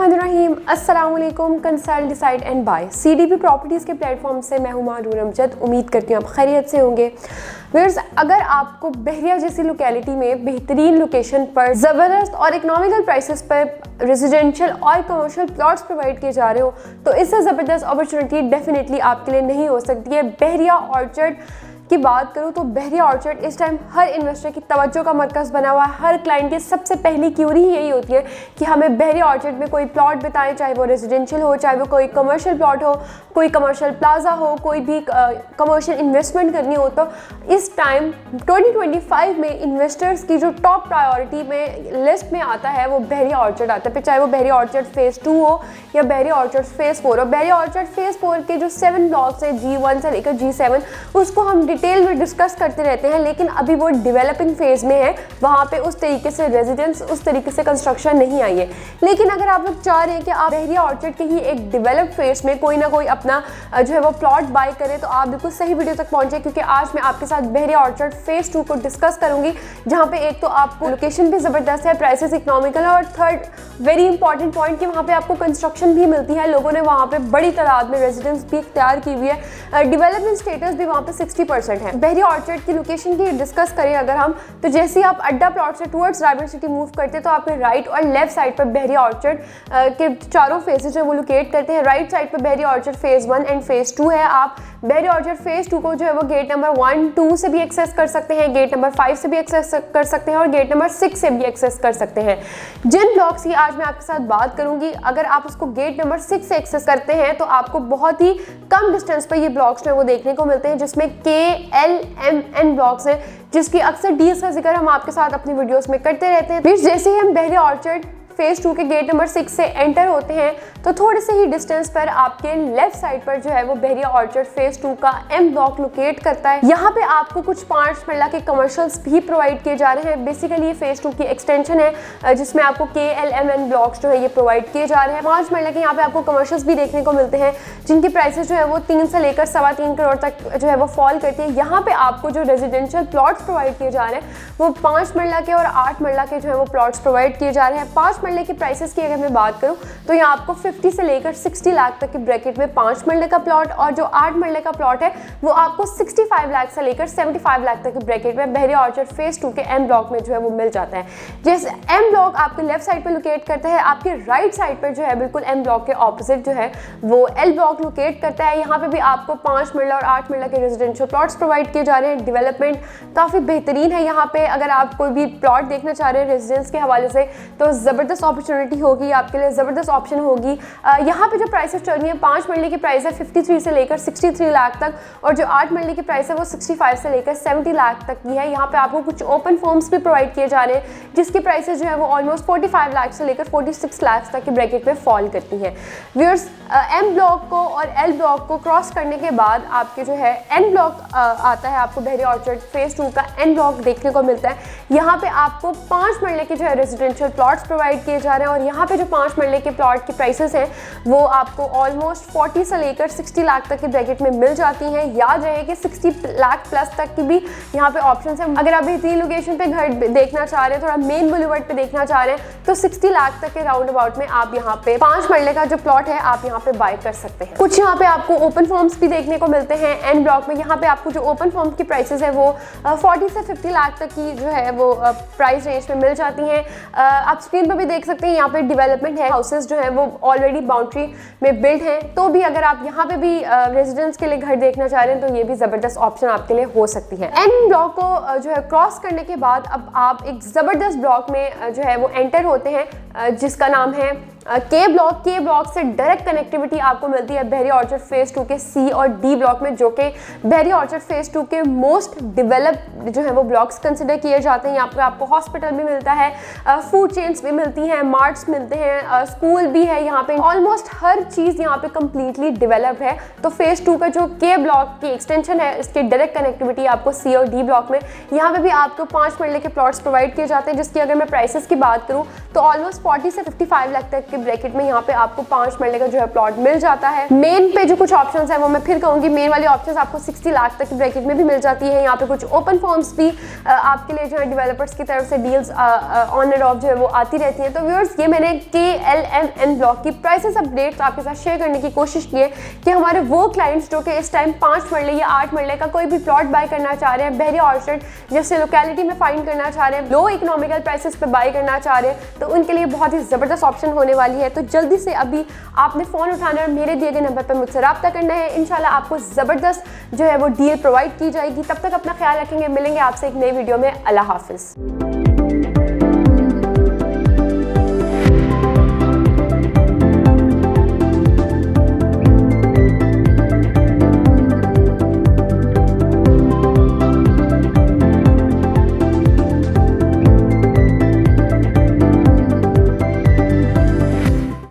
बिस्मिल्लाहिर्रहमानिर्रहीम। अस्सलाम वालेकुम। Consult decide and buy CDP properties के प्लेटफॉर्म से मैं हूं मारून अमजद। उम्मीद करती हूँ आप खैरियत से होंगे। व्यूअर्स, अगर आपको बहरिया जैसी लोकेलिटी में बेहतरीन लोकेशन पर ज़बरदस्त और इकोनॉमिकल प्राइसेस पर रेजिडेंशियल और कमर्शियल प्लॉट्स प्रोवाइड किए जा रहे हो तो इससे ज़बरदस्त अपॉर्चुनिटी डेफिनेटली आपके लिए नहीं हो सकती है। बहरिया ऑर्चर्ड की बात करूँ तो बहरिया ऑर्चर्ड इस टाइम हर इन्वेस्टर की तवज्जो का मरकज़ बना हुआ है। हर क्लाइंट की सबसे पहली क्यूरी ही यही होती है कि हमें बहरिया ऑर्चर्ड में कोई प्लॉट बताएं, चाहे वो रेजिडेंशियल हो, चाहे वो कोई कमर्शियल प्लॉट हो, कोई कमर्शियल प्लाजा हो, कोई भी कमर्शियल इन्वेस्टमेंट करनी हो। तो इस टाइम 2025 में इन्वेस्टर्स की जो टॉप प्रायोरिटी में लिस्ट में आता है वो बहरिया ऑर्चर्ड आता है। फिर चाहे वो बहरिया ऑर्चर्ड फेज़ 2 हो या बहरिया ऑर्चर्ड फेज़ 4 हो। बहरिया ऑर्चर्ड फेज़ 4 के जो 7 ब्लॉक्स हैं G1 से लेकर G7 उसको हम डिटेल में डिस्कस करते रहते हैं, लेकिन अभी वो डेवलपिंग फेज में है। वहाँ पे उस तरीके से रेजिडेंस, उस तरीके से कंस्ट्रक्शन नहीं आई है। लेकिन अगर आप लोग चाह रहे हैं कि आप बहरिया ऑर्चर्ड के ही एक डेवलप्ड फेज में कोई ना कोई अपना जो है वो प्लॉट बाय करें तो आप बिल्कुल सही वीडियो तक पहुंचे, क्योंकि आज मैं आपके साथ बहरिया ऑर्चर्ड फेज 2 को डिस्कस करूंगी, जहाँ पे एक तो आपको लोकेशन भी ज़बरदस्त है, प्राइसेस इकोनॉमिकल है, और थर्ड वेरी इंपॉर्टेंट पॉइंट कि वहाँ पे आपको कंस्ट्रक्शन भी मिलती है। लोगों ने वहाँ पे बड़ी तादाद में रेजिडेंस भी इख्तियार की हुई है। डेवलपमेंट स्टेटस भी वहाँ पे 60% है। बहरिया ऑर्चर्ड की लोकेशन की डिस्कस करें अगर हम, तो जैसे आप अड्डा प्लॉट से टुवर्ड्स रायबरेली सिटी मूव करते हैं तो आपके राइट और लेफ्ट साइड पर बहरिया ऑर्चर्ड के चारों फेजेस वो लोकेट करते हैं। राइट साइड पर बहरिया ऑर्चर्ड फेज़ 1 एंड फेज़ 2 है। आप बहरिया ऑर्चर्ड फेज़ 2 को जो है वो गेट नंबर 1, 2 से भी एक्सेस कर सकते हैं, गेट नंबर 5 से भी एक्सेस कर सकते हैं और गेट नंबर 6 से भी एक्सेस कर सकते हैं। जिन ब्लॉक्स की आज मैं आपके साथ बात करूंगी, अगर आप उसको गेट नंबर 6 से एक्सेस करते हैं तो आपको बहुत ही कम डिस्टेंस पर ये ब्लॉक्स जो है वो देखने को मिलते हैं, जिसमें KLMN ब्लॉक्स हैं, जिसकी अक्सर डील्स का जिक्र हम आपके साथ अपनी वीडियोस में करते रहते हैं। फिर जैसे ही हम बहरिया ऑर्चर्ड फेज़ 2 के गेट नंबर 6 से एंटर होते हैं तो थोड़े से ही डिस्टेंस पर आपके लेफ्ट साइड पर जो है वो बहरिया ऑर्चर्ड फेज़ 2 का M ब्लॉक लोकेट करता है। यहाँ पे आपको कुछ 5 मरला के कमर्शियल्स भी प्रोवाइड किए जा रहे हैं। बेसिकली ये फेज़ 2 की एक्सटेंशन है, जिसमें आपको KLMN ब्लॉक्स जो है ये प्रोवाइड किए जा रहे हैं। 5 मरला के यहाँ पे आपको कमर्शियल्स भी देखने को मिलते हैं, जिनकी प्राइसेस जो है वो 3 से लेकर 3.25 करोड़ तक जो है वो फॉल करती है। यहाँ पे आपको जो रेजिडेंशियल प्लॉट्स प्रोवाइड किए जा रहे हैं वो 5 मरला के और 8 मरला के जो है वो प्लॉट्स प्रोवाइड किए जा रहे हैं। 5 मरले की प्राइसेस की अगर मैं बात करूं तो यहाँ आपको 50 से लेकर 60 लाख तक की ब्रैकेट में 5 मरले का प्लॉट, और जो 8 मरले का प्लॉट है वो आपको 65 लाख से लेकर 75 लाख तक की ब्रैकेट में बहरिया ऑर्चर्ड फेज़ 2 के M ब्लॉक में जो है वो मिल जाता है। जैसे M ब्लॉक आपके लेफ्ट साइड पर लोकेट करता है, आपके राइट साइड पर जो है बिल्कुल M ब्लॉक के ऑपोजिट जो है वो L ब्लॉक लोकेट करता है। यहाँ पे भी आपको 5 मरला और 8 मरला के रेजिडेंशियल प्लॉट्स प्रोवाइड किए जा रहे हैं। डेवलपमेंट काफ़ी बेहतरीन है यहाँ पे। अगर आप कोई भी प्लॉट देखना चाह रहे हैं रेजिडेंस के हवाले से तो ज़बरदस्त अपॉर्चुनिटी होगी, आपके लिए ज़बरदस्त ऑप्शन होगी। यहाँ पे जो प्राइसेस चल रही है, 5 मरले की प्राइस है 53 से लेकर 63 लाख तक, और जो 8 मरले की प्राइस है वो 65 से लेकर 70 लाख तक की है। यहाँ पे आपको कुछ ओपन फॉर्म्स भी प्रोवाइड किए जा रहे हैं, जिसकी प्राइसेस जो है वो ऑलमोस्ट 45 लाख से लेकर 46 लाख तक की ब्रैकेट में फॉल करती है। व्यूअर्स, M ब्लॉक को और L ब्लॉक को क्रॉस करने के बाद आपके जो है N ब्लॉक आता है। आपको बहरिया ऑर्चर्ड फेज़ 2 का N ब्लॉक देखने को मिलता है। यहाँ पे आपको 5 मरले के जो है रेजिडेंशियल प्लॉट्स प्रोवाइड किए जा रहे हैं, और यहाँ पे जो 5 मरले के प्लॉट की प्राइसेस हैं वो आपको ऑलमोस्ट 40 से लेकर 60 लाख तक की ब्रैकेट में मिल जाती हैं। याद रहे कि 60 लाख प्लस तक की भी यहाँ पे ऑप्शंस हैं। अगर आप बेहतरीन लोकेशन पे घर देखना चाह रहे हैं, थोड़ा मेन बुलेवर्ड पे देखना चाह रहे हैं, तो 60 लाख तक के राउंड अबाउट में आप यहाँ पे 5 मरले का जो प्लॉट है आप यहाँ पे बाय कर सकते हैं। कुछ यहाँ पे आपको ओपन फॉर्म्स भी देखने को मिलते हैं N ब्लॉक में। यहाँ पे आपको जो ओपन फॉर्म की प्राइसेस है वो 40 से 50 लाख तक की जो है वो प्राइस रेंज में मिल जाती हैं। आप स्क्रीन पर भी देख सकते हैं यहाँ पे डेवलपमेंट है, हाउसेस जो है वो ऑलरेडी बाउंड्री में बिल्ड हैं। तो भी अगर आप यहाँ पे भी रेजिडेंस के लिए घर देखना चाह रहे हैं तो ये भी ज़बरदस्त ऑप्शन आपके लिए हो सकती है। N ब्लॉक को जो है क्रॉस करने के बाद अब आप एक ज़बरदस्त ब्लॉक में जो है वो एंटर होते हैं, जिसका नाम है K ब्लॉक। K ब्लॉक से डायरेक्ट कनेक्टिविटी आपको मिलती है बहरिया ऑर्चर्ड फेज़ 2 के C और D ब्लॉक में, जो कि बहरिया ऑर्चर्ड फेज़ 2 के मोस्ट डेवलप्ड जो है वो ब्लॉक्स कंसिडर किए जाते हैं। यहाँ पे आपको हॉस्पिटल भी मिलता है, फूड चेन्स भी मिलती हैं, मार्ट्स मिलते हैं, स्कूल भी है। यहाँ पे ऑलमोस्ट हर चीज़ यहाँ पे कम्प्लीटली डेवलप्ड है। तो फेज़ 2 का जो K ब्लॉक की एक्सटेंशन है, इसके डायरेक्ट कनेक्टिविटी आपको C और D ब्लॉक में, यहाँ पे भी आपको 5 मरले के प्लॉट्स प्रोवाइड किए जाते हैं, जिसकी अगर मैं प्राइसेस की बात करूँ तो ऑलमोस्ट 40 से 55 लाख तक की ब्रैकेट में यहाँ पे आपको 5 मरले का जो है प्लॉट मिल जाता है। मेन पे जो कुछ ऑप्शंस है वो मैं फिर कहूँगी, मेन वाली ऑप्शंस आपको 60 लाख तक की ब्रैकेट में भी मिल जाती है। यहाँ पे कुछ ओपन फॉर्म्स भी आपके लिए जो है डेवलपर्स की तरफ से डील्स ऑन एंड ऑफ जो है वो आती रहती है। तो व्यूअर्स, ये मैंने KLMN ब्लॉक की प्राइसेस अपडेट्स आपके साथ शेयर करने की कोशिश की है कि हमारे वो क्लाइंट्स जो कि इस टाइम 5 मरले या 8 मरले का कोई भी प्लॉट बाय करना चाह रहे हैं, बहरिया ऑर्चर्ड जैसे लोकेलिटी में फाइंड करना चाह रहे हैं, लो इकोनॉमिकल प्राइसेस पे बाय करना चाह रहे हैं, तो उनके लिए बहुत ही ज़बरदस्त ऑप्शन होने वाली है। तो जल्दी से अभी आपने फ़ोन उठाना है और मेरे दिए गए नंबर पर मुझसे रब्ता करना है। इंशाल्लाह आपको ज़बरदस्त जो है वो डील प्रोवाइड की जाएगी। तब तक अपना ख्याल रखेंगे, मिलेंगे आपसे एक नई वीडियो में। अल्लाह हाफिज़।